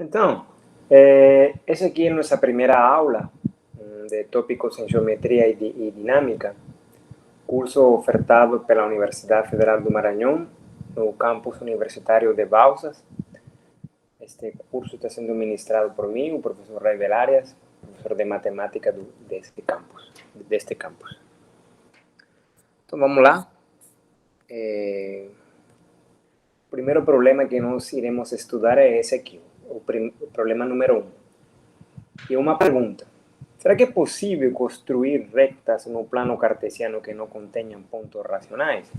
Então, essa aqui é nossa primeira aula de tópicos em geometria e dinâmica, curso ofertado pela Universidade Federal do Maranhão, no campus universitário de Balsas. Este curso está sendo ministrado por mim, o professor Raivel Arias, professor de matemática deste campus. Então, vamos lá. O primeiro problema que nós iremos estudar é esse aqui, o problema número 1. E uma pergunta: será que é possível construir retas no plano cartesiano que não contenham pontos racionais?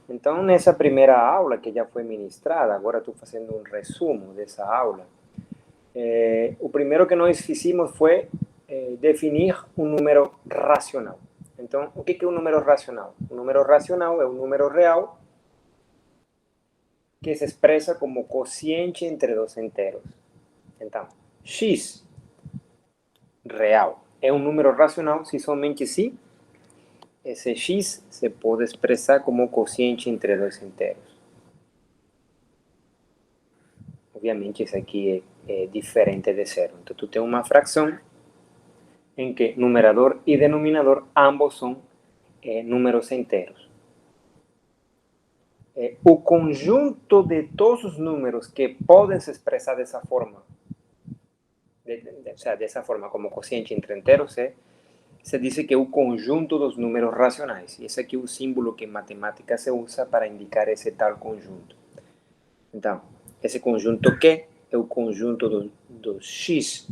Então, nessa primeira aula que já foi ministrada, agora estou fazendo um resumo dessa aula. O primeiro que nós fizemos foi definir um número racional. Então, o que é um número racional? Um número racional é um número real que se expressa como quociente entre dois enteros. Então, x real é um número racional se somente se esse x se pode expressar como quociente entre dois enteros. Obviamente, isso aqui é diferente de zero. Então, tu tem uma fração em que numerador e denominador ambos são números inteiros. O conjunto de todos os números que podem se expressar dessa forma, dessa forma como quociente entre inteiros, se diz que é o conjunto dos números racionais. E esse aqui é o símbolo que em matemática se usa para indicar esse tal conjunto. Então, esse conjunto Q é o conjunto dos x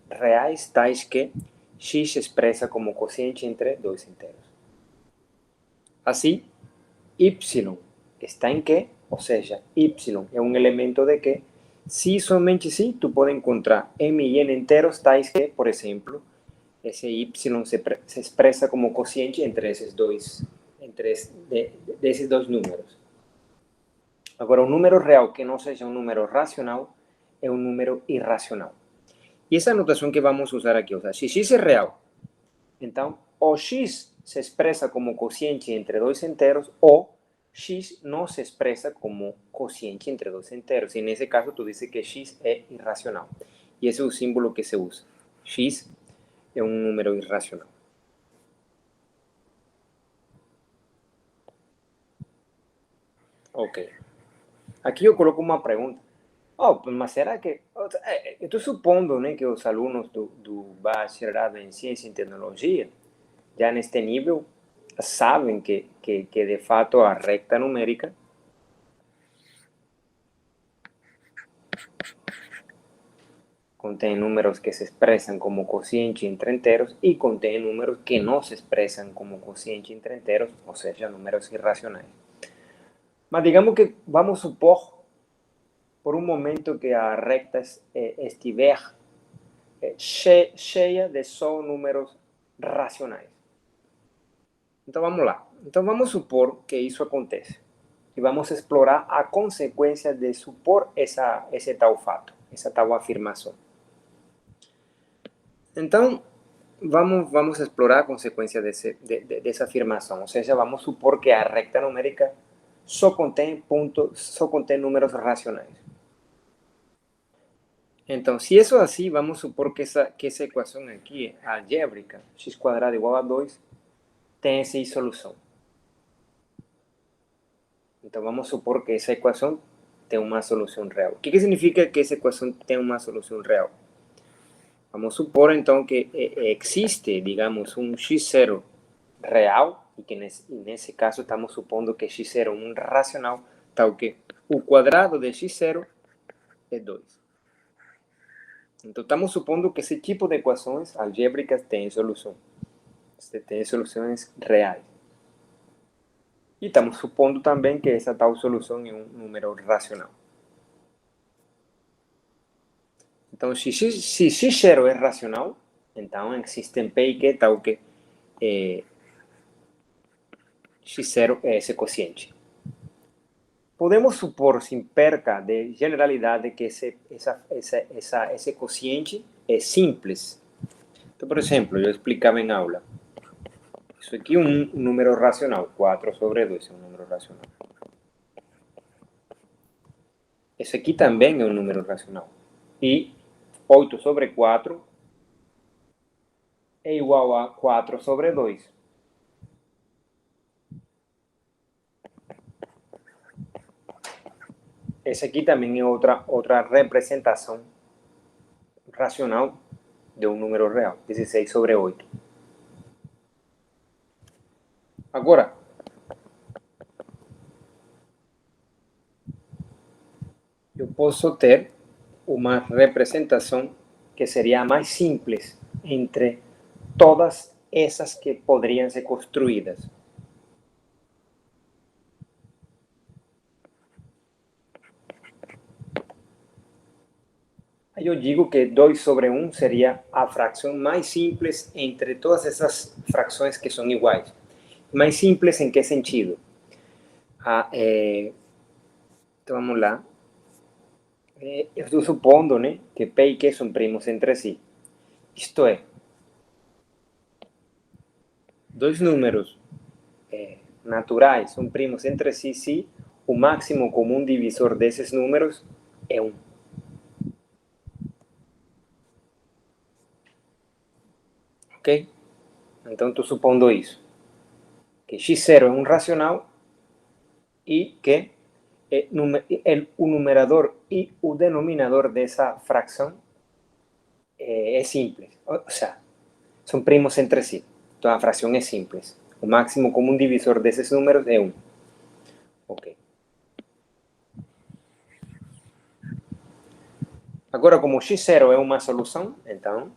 reais, tais que x se expressa como quociente entre dois inteiros. Assim, y está em Q, ou seja, y é um elemento de Q, se somente se tu pode encontrar m e n inteiros, tais que, por exemplo, esse y se expressa como quociente entre esses dois números. Agora, um número real que não seja um número racional é um número irracional. E essa notação que vamos usar aqui, ou seja, se x é real, então o x se expressa como quociente entre dois inteiros ou x não se expressa como quociente entre dois inteiros. E nesse caso, tu diz que x é irracional. E esse é o símbolo que se usa. X é um número irracional. Ok. Aqui eu coloco uma pergunta. Mas será que... Eu estou supondo, né, que os alunos do bacharelado em ciência e tecnologia, já neste nível, sabem que de fato a recta numérica contém números que se expressam como quociente entre inteiros e contém números que não se expressam como quociente entre inteiros, ou seja, números irracionais. Mas digamos que vamos supor por um momento que a recta estiver cheia de só números racionais. Então vamos lá. Então vamos supor que isso acontece. E vamos explorar a consequência de supor esse tal fato, essa tal afirmação. Então, vamos explorar a consequência dessa afirmação. Ou seja, vamos supor que a recta numérica só contém números racionais. Então, se isso é assim, vamos supor que essa equação aqui, algébrica, x² igual a 2, tem essa solução. Então, vamos supor que essa equação tem uma solução real. O que significa que essa equação tem uma solução real? Vamos supor, então, que existe, digamos, um x0 real, e que nesse caso estamos supondo que x0 é um racional, tal que o quadrado de x0 é 2. Então, estamos supondo que esse tipo de equações algébricas tem solução. Tem soluções reais. E estamos supondo também que essa tal solução é um número racional. Então, se x0 é racional, então existem P e Q tal que x0 é esse quociente. Podemos supor, sem perca de generalidade, que esse quociente é simples. Então, por exemplo, eu explicava em aula. Isso aqui é um número racional. 4/2 é um número racional. Esse aqui também é um número racional. E 8 sobre 4 é igual a 4 sobre 2. Essa aqui também é outra representação racional de um número real, 16 sobre 8. Agora, eu posso ter uma representação que seria a mais simples entre todas essas que poderiam ser construídas. Aí eu digo que 2 sobre 1 seria a fração mais simples entre todas essas frações que são iguais. Mais simples em que sentido? Então vamos lá. Eu estou supondo, né, que P e Q são primos entre si. Isto é, dois números naturais são primos entre si se o máximo comum divisor desses números é 1. Ok? Então estou supondo isso. Que x0 é um racional e que o numerador e o denominador dessa fração é simples. Ou seja, são primos entre si. Então a fração é simples. O máximo comum divisor desses números é 1. Ok. Agora, como x0 é uma solução, então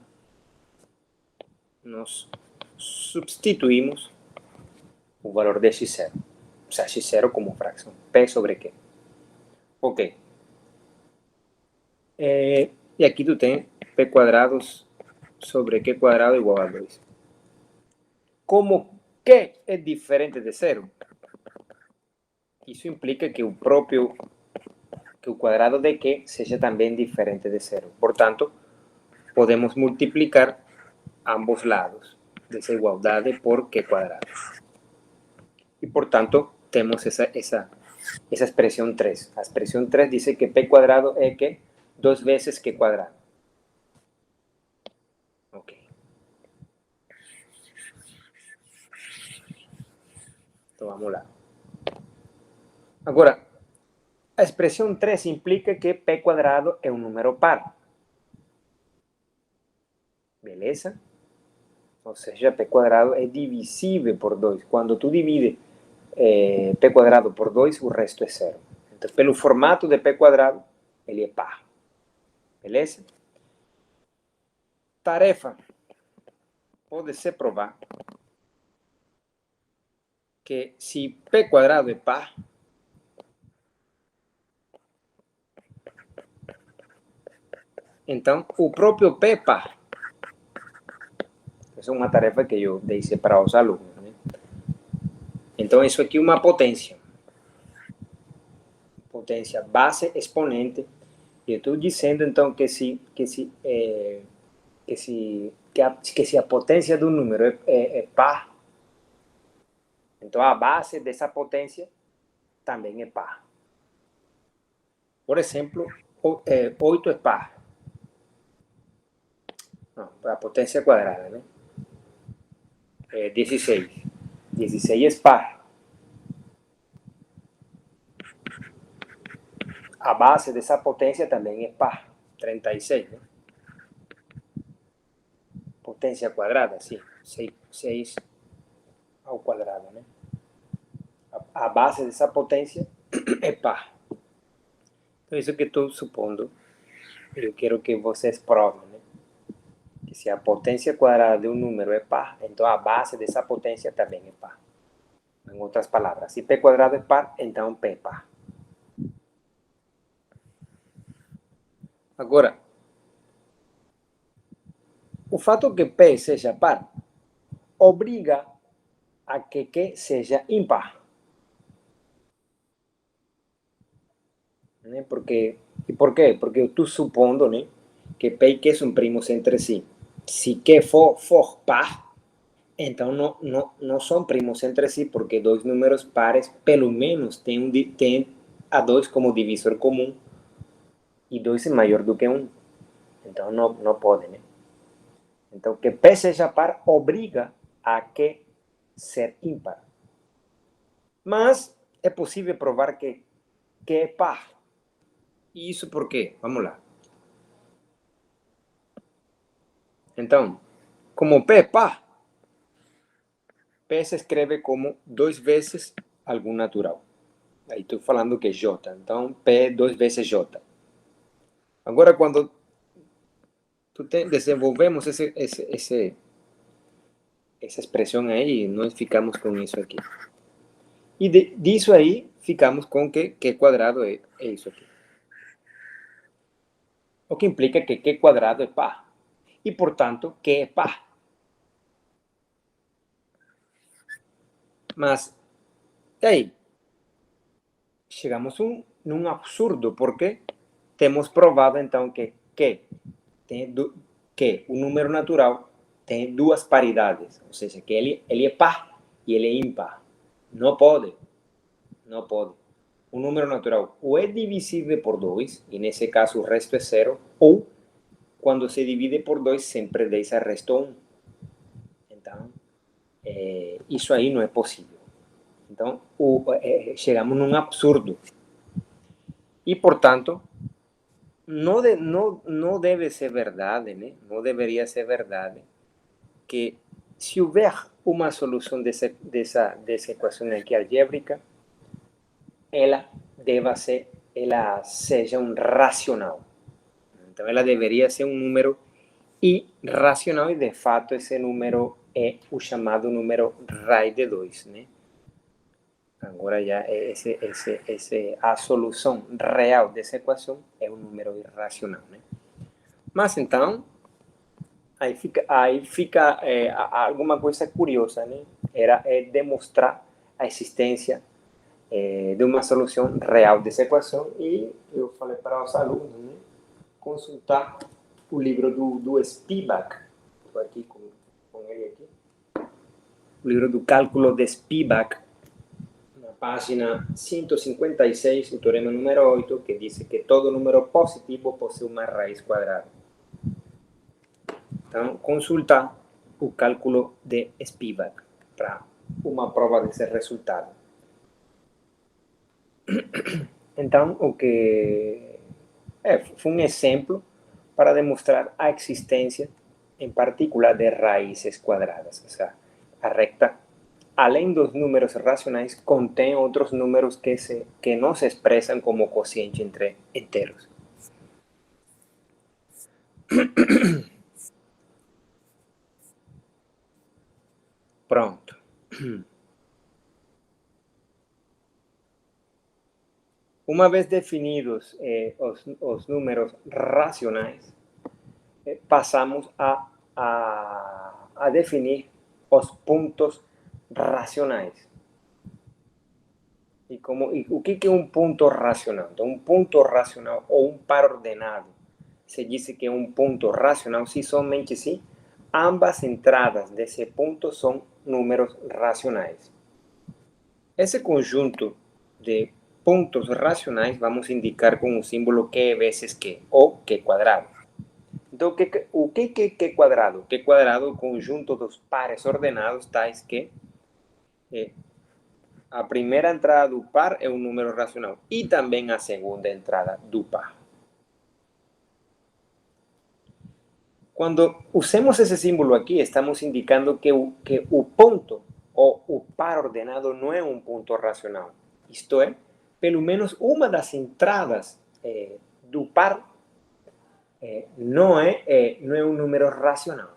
nós substituímos o valor de x0. O sea, x0 como fração. P sobre Q. Ok. E aqui tu tem P quadrados sobre Q quadrado igual a 2. Como Q é diferente de 0, isso implica que o quadrado de Q seja também diferente de 0. Portanto, podemos multiplicar ambos lados dessa igualdade por Q quadrado. E, portanto, temos essa expressão 3. A expressão 3 diz que P quadrado é que 2 vezes Q quadrado. Ok. Então vamos lá. Agora, a expressão 3 implica que P quadrado é um número par. Beleza? Ou seja, P quadrado é divisível por 2. Quando tu divide P quadrado por 2, o resto é 0. Então, pelo formato de P quadrado, ele é par. Beleza? Tarefa. Pode-se provar que se P quadrado é par, então o próprio P é par. Essa é uma tarefa que eu deixei para os alunos. Né? Então, isso aqui é uma potência. Potência base exponente. E eu estou dizendo, então, que se a potência do número é par, então a base dessa potência também é par. Por exemplo, 8 é par. Não, a potência quadrada, né? 16. 16 é par. A base dessa potência também é par. 36, né? Potência quadrada, sim. 6 ao quadrado, né? A base dessa potência é par. Então, isso que estou supondo, eu quero que vocês provem, né? Que se a potência quadrada de um número é par, então a base dessa potência também é par. Em outras palavras, se P quadrado é par, então P é par. Agora, o fato que P seja par obriga a que Q seja impar. Né? Por quê? Porque eu estou supondo, né, que P e Q são primos entre si. Se Q for par, então não são primos entre si, porque dois números pares, pelo menos, têm a 2 como divisor comum, e 2 é maior do que 1. Então não pode, né? Então, que P seja par obriga a que ser ímpar. Mas é possível provar que é par. E isso por quê? Vamos lá. Então, como P é par, P se escreve como 2 vezes algum natural. Aí estou falando que é J. Então, P é 2 vezes J. Agora, quando desenvolvemos essa expressão aí, nós ficamos com isso aqui. E disso aí, ficamos com que Q quadrado é isso aqui. O que implica que Q quadrado é par. E, portanto, Q é par. Mas, aí, chegamos num absurdo, porque temos provado, então, que o número natural tem duas paridades. Ou seja, que ele é par e ele é ímpar. Não pode. Não pode. O número natural ou é divisível por 2, e nesse caso o resto é zero, ou quando se divide por 2 sempre deixa resto 1. Então, isso aí não é possível. Então, chegamos num absurdo. E, portanto, não deve ser verdade, né? Não deveria ser verdade que se houver uma solução dessa equação aqui algébrica, ela seja um racional. Então, ela deveria ser um número irracional e, de fato, esse número é o chamado número raiz de 2, né? Agora já a solução real dessa equação é um número irracional, né? Mas então, aí fica alguma coisa curiosa, né? Era demonstrar a existência de uma solução real dessa equação, e eu falei para os alunos, né, consultar o livro do Spivak. Estou aqui com ele aqui. O livro do cálculo de Spivak, na página 156, o teorema número 8, que diz que todo número positivo possui uma raiz quadrada. Então, consultar o cálculo de Spivak para uma prova desse resultado. Então, foi um exemplo para demonstrar a existência, em particular, de raízes quadradas. Ou seja, a recta, além dos números racionais, contém outros números que não se expressam como quociente entre enteros. Pronto. Uma vez definidos os números racionais, passamos a definir os pontos racionais. E o que é um ponto racional? Então, um ponto racional ou um par ordenado se diz que é um ponto racional se somente se ambas entradas desse ponto são números racionais. Esse conjunto de pontos racionais vamos indicar com o símbolo Q vezes Q, ou Q quadrado. Então, o que é Q quadrado? Q quadrado é o conjunto dos pares ordenados tais que a primeira entrada do par é um número racional e também a segunda entrada do par. Quando usemos esse símbolo aqui, estamos indicando que o ponto ou o par ordenado não é um ponto racional. Isto é, pelo menos uma das entradas do par não é um número racional.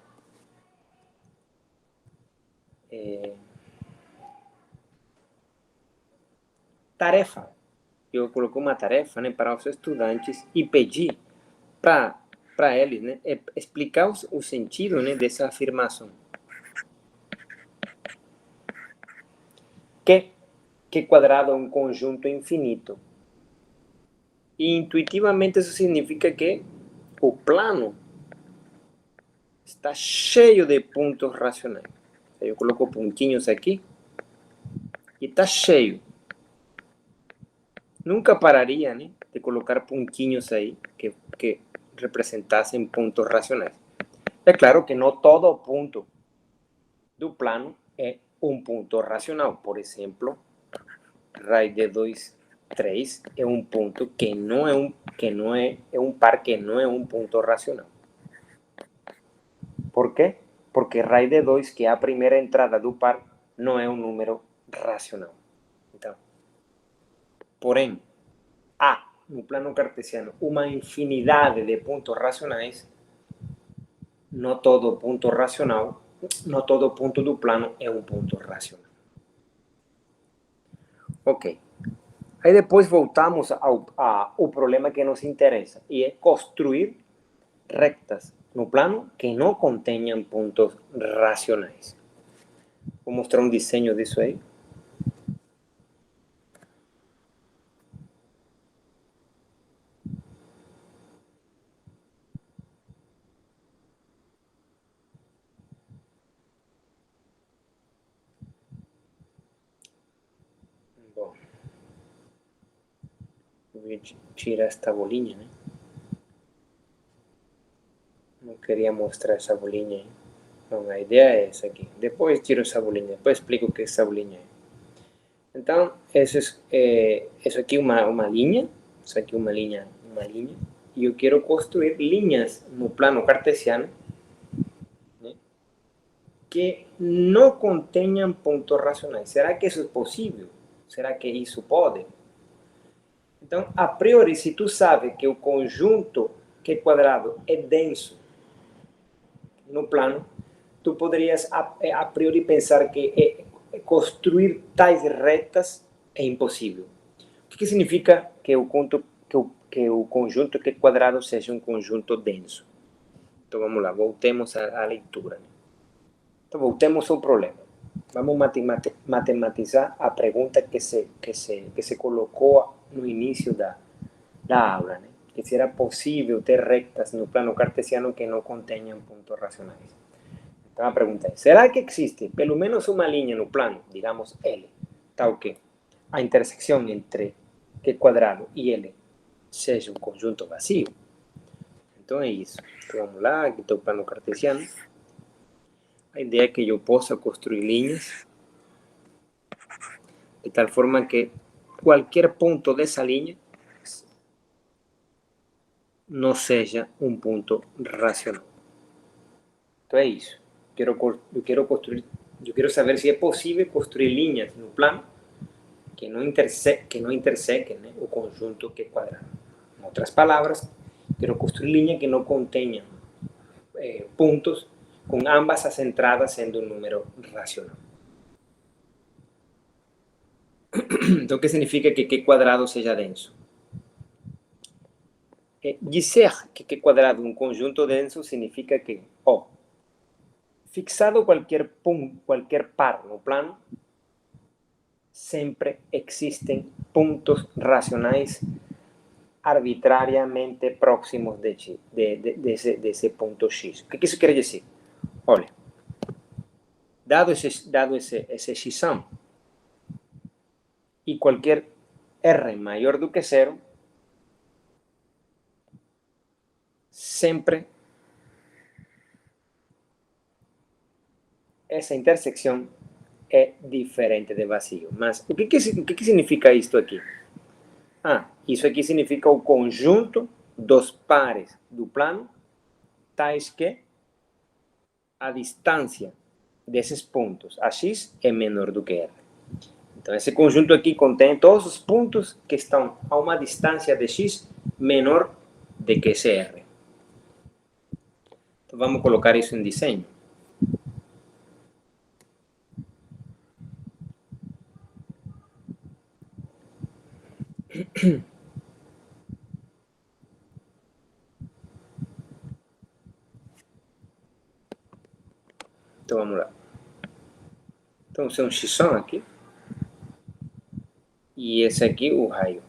Tarefa. Eu coloquei uma tarefa, né, para os estudantes e pedi para eles, né, explicar o sentido, né, dessa afirmação. Que quadrado é um conjunto infinito. E intuitivamente isso significa que o plano está cheio de pontos racionais. Eu coloco pontinhos aqui e está cheio. Nunca pararia, né, de colocar pontinhos aí, que representassem pontos racionais. É claro que não todo ponto do plano é um ponto racional. Por exemplo, raiz de 2, 3 é um ponto que não é um par que não é um ponto racional. Por quê? Porque raiz de 2, que é a primeira entrada do par, não é um número racional. Então, porém, há no plano cartesiano uma infinidade de pontos racionais. Não todo ponto racional, não todo ponto do plano é um ponto racional. Ok. Aí depois voltamos ao problema que nos interessa, e é construir rectas no plano que não contenham pontos racionais. Vou mostrar um desenho disso aí. Bom, vou tirar esta bolinha, né? Não queria mostrar essa bolinha aí. Bom, a ideia é essa aqui. Depois tiro essa bolinha, depois explico o que é essa bolinha aí. Então, isso aqui é uma linha, isso aqui é uma linha, e eu quero construir linhas no plano cartesiano, né, que não contenham pontos racionais. Será que isso é possível? Será que isso pode? Então, a priori, se tu sabe que o conjunto que é quadrado é denso no plano, tu poderias a priori pensar que construir tais retas é impossível. O que significa que o conjunto que é quadrado seja um conjunto denso? Então vamos lá, voltemos à leitura. Então voltemos ao problema. Vamos matematizar a pergunta que se colocou no início da aula, né? Que se era possível ter retas no plano cartesiano que não contenham pontos racionais. Então a pergunta é: será que existe pelo menos uma linha no plano, digamos L, tal que a intersecção entre Q quadrado e L seja um conjunto vazio? Então é isso. Então vamos lá, aqui está o plano cartesiano. A ideia é que eu possa construir linhas de tal forma que qualquer ponto dessa linha não seja um ponto racional. Então é isso. Eu quero saber se é possível construir linhas no plano que não intersequem, né, o conjunto que é quadrado. Em outras palavras, quero construir linhas que não contenham pontos com ambas as entradas sendo um número racional. Então, o que significa que Q quadrado seja denso? Dizer que Q quadrado é um conjunto denso significa que, fixado qualquer par no plano, sempre existen pontos racionais arbitrariamente próximos de ese punto X. O que isso quer dizer? Olha, dado esse x-sum e qualquer r maior do que zero, sempre essa intersecção é diferente de vazio. Mas o que significa isto aqui? Isso aqui significa o conjunto dos pares do plano, tais que a distância desses pontos a x é menor do que r. Então, esse conjunto aqui contém todos os pontos que estão a uma distância de x menor de que esse r. Então, vamos colocar isso em desenho. Então, vamos lá. Então, esse é um x aqui. E esse aqui, o raio.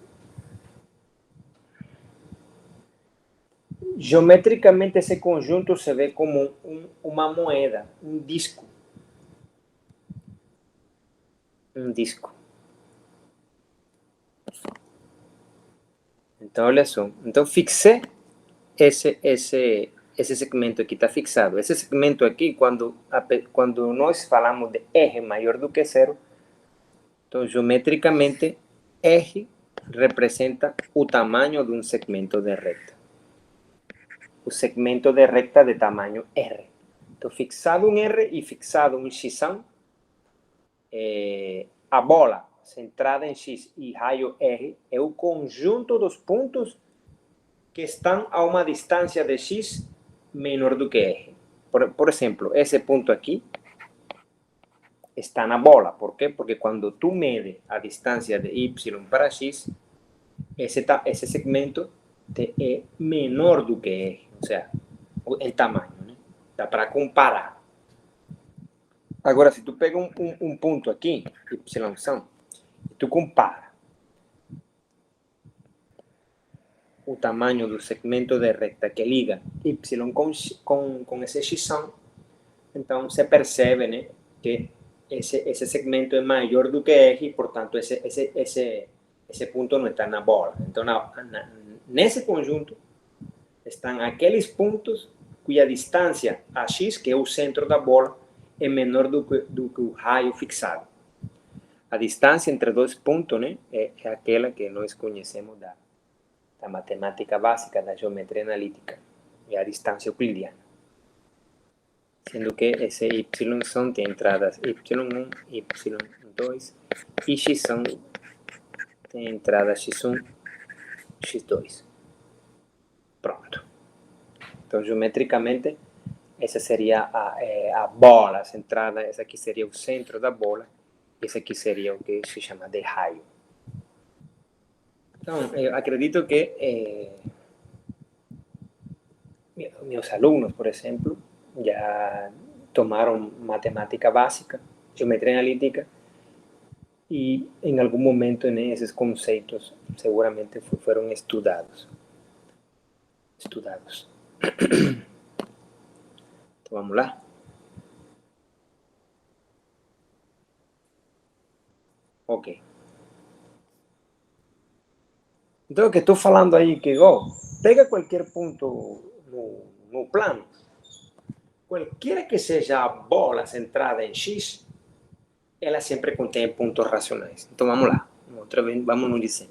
Geometricamente, esse conjunto se vê como uma moeda, um disco. Um disco. Então, olha só. Então, fixei esse segmento aqui está fixado. Esse segmento aqui, quando nós falamos de R maior do que zero, então, geometricamente, R representa o tamanho de um segmento de reta. O segmento de reta de tamanho R. Então, fixado um R e fixado um X, a bola centrada em X e raio R é o conjunto dos pontos que estão a uma distância de X menor do que R. Por exemplo, esse ponto aqui está na bola. ¿Por qué? Porque cuando tú medes a distancia de Y para X, ese segmento es menor do que R. O sea, el tamaño, ¿no? Dá para comparar. Agora, se tu pega um ponto aqui, Y são, e tu compara o tamanho do segmento de reta que liga Y com esse X, então você percebe, né, que esse segmento é maior do que R e, portanto, esse ponto não está na bola. Então, nesse conjunto, estão aqueles pontos cuja distância a X, que é o centro da bola, é menor do que o raio fixado. A distância entre dois pontos, né, é aquela que nós conhecemos da matemática básica, da geometria analítica, é a distância euclidiana. Sendo que esse Y tem entradas Y1, Y2 e X tem entradas X1, X2. Pronto. Então, geometricamente, essa seria a bola centrada, essa aqui seria o centro da bola, esse aqui seria o que se chama de raio. Então, eu acredito que meus alunos, por exemplo, já tomaram matemática básica, geometria analítica, e em algum momento, né, esses conceitos seguramente foram estudados. Então, vamos lá. Ok. Então, o que estou falando aí, que pega qualquer ponto no plano, qualquer que seja a bola centrada em X, ela sempre contém pontos racionais. Então, vamos lá. Outra vez, vamos no desenho.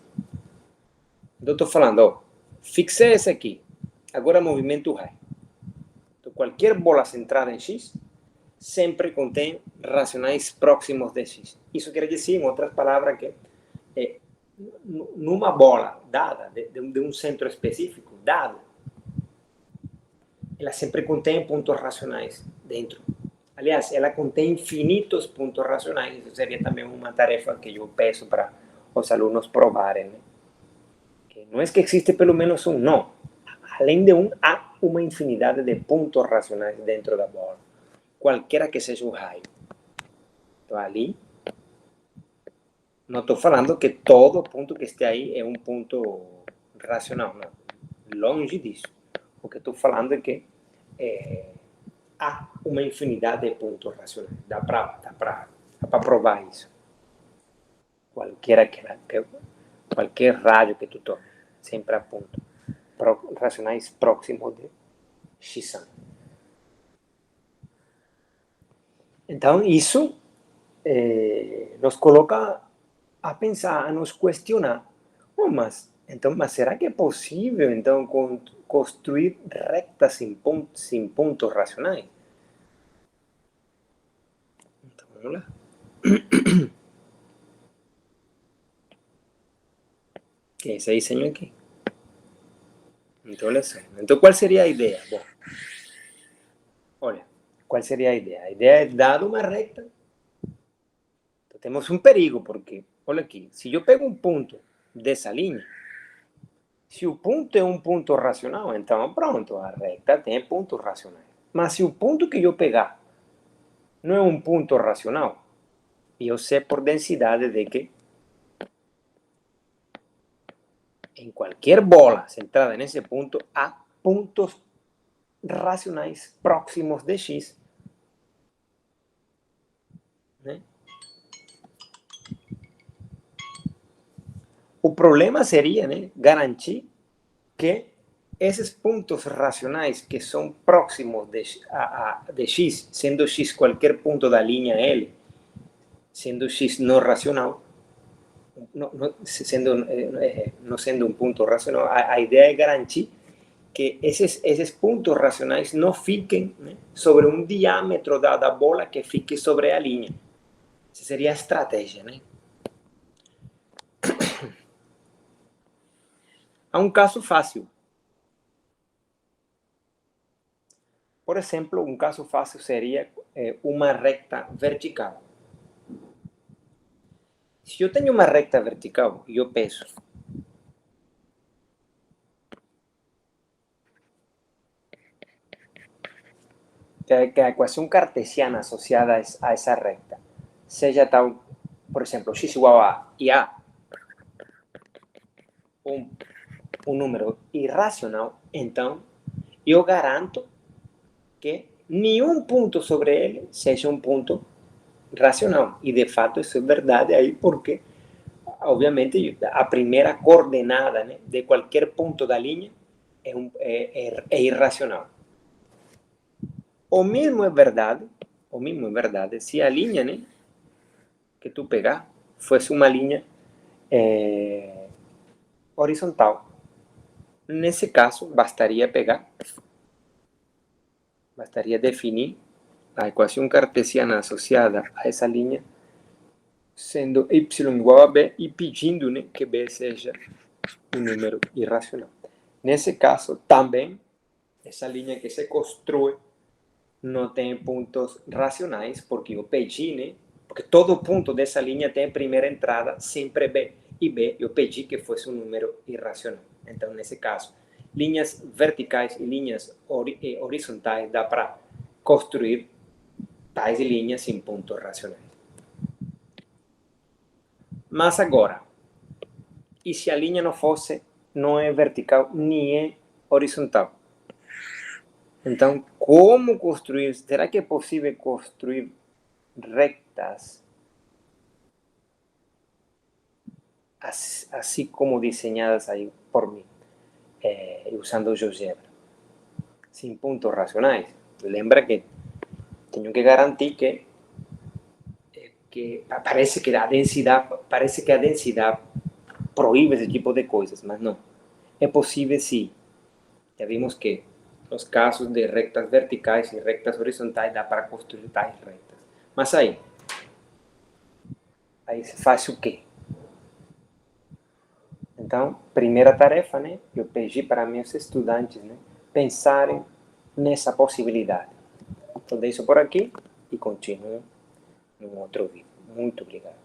Então, estou falando, fixei esse aqui. Agora, movimento raio. Então, qualquer bola centrada em X sempre contém racionais próximos de X. Isso quer dizer, em outras palavras, que numa bola dada, de um centro específico, dado, ela sempre contém pontos racionais dentro. Aliás, ela contém infinitos pontos racionais. Isso seria também uma tarefa que eu peço para os alunos provarem, né? Que não é que existe pelo menos um, não. Além de um, há uma infinidade de pontos racionais dentro da bola. Qualquer que seja o raio. Então, ali, não estou falando que todo ponto que esteja aí é um ponto racional, não. Longe disso. O que estou falando é que há uma infinidade de pontos racionais. Dá para provar isso. Qualquer rádio que tu tome, sempre há pontos racionais próximos de X. Então, isso nos coloca a pensar, a nos questionar. Mas será que é possível, então, construir retas sem pontos racionais? Então, vamos lá. Que é esse desenho aqui. Então, olha só. Então, qual seria a ideia? Bom, olha, qual seria a ideia? A ideia é, dado uma reta, então, temos um perigo, porque, olha aqui, se eu pego um ponto dessa linha, se o ponto é um ponto racional, então pronto, a reta tem pontos racionais. Mas se o ponto que eu pegar não é um ponto racional, eu sei por densidade de que em qualquer bola centrada nesse ponto há pontos racionais próximos de X. Né? O problema seria, né, garantir que esses pontos racionais que são próximos de x, sendo x qualquer ponto da linha L, sendo x não racional, não sendo um ponto racional, a ideia é garantir que esses pontos racionais não fiquem, né, sobre um diâmetro da bola que fique sobre a linha. Essa seria a estratégia, né? Há um caso fácil. Por exemplo, um caso fácil seria uma reta vertical. Se eu tenho uma reta vertical e eu peso que a equação cartesiana associada a essa reta seja tal, por exemplo, x igual a e a um número irracional, então eu garanto que nenhum ponto sobre ele seja um ponto racional. E de fato isso é verdade aí, porque obviamente a primeira coordenada, né, de qualquer ponto da linha é irracional. O mesmo é verdade se a linha, né, que tu pegar fosse uma linha horizontal. Nesse caso, bastaria definir a equação cartesiana associada a essa linha, sendo y igual a b e pedindo, né, que b seja um número irracional. Nesse caso, também, essa linha que se constrói não tem pontos racionais, porque eu pedi, né? Porque todo ponto dessa linha tem primeira entrada sempre b, e b eu pedi que fosse um número irracional. Então, nesse caso, linhas verticais e linhas horizontais dá para construir tais linhas sem pontos racionais. Mas agora, e se a linha não é vertical nem é horizontal? Então, como construir? Será que é possível construir rectas assim como desenhadas aí por mim, usando o GeoGebra, sem pontos racionais? Lembra que tenho que garantir que parece que a densidade proíbe esse tipo de coisas, mas não. É possível sim. Já vimos que nos casos de rectas verticais e rectas horizontais dá para construir tais rectas. Mas aí se faz o quê? Então, primeira tarefa, né? Eu pedi para meus estudantes, né, pensarem nessa possibilidade. Então, deixo por aqui e continuo no outro vídeo. Muito obrigado.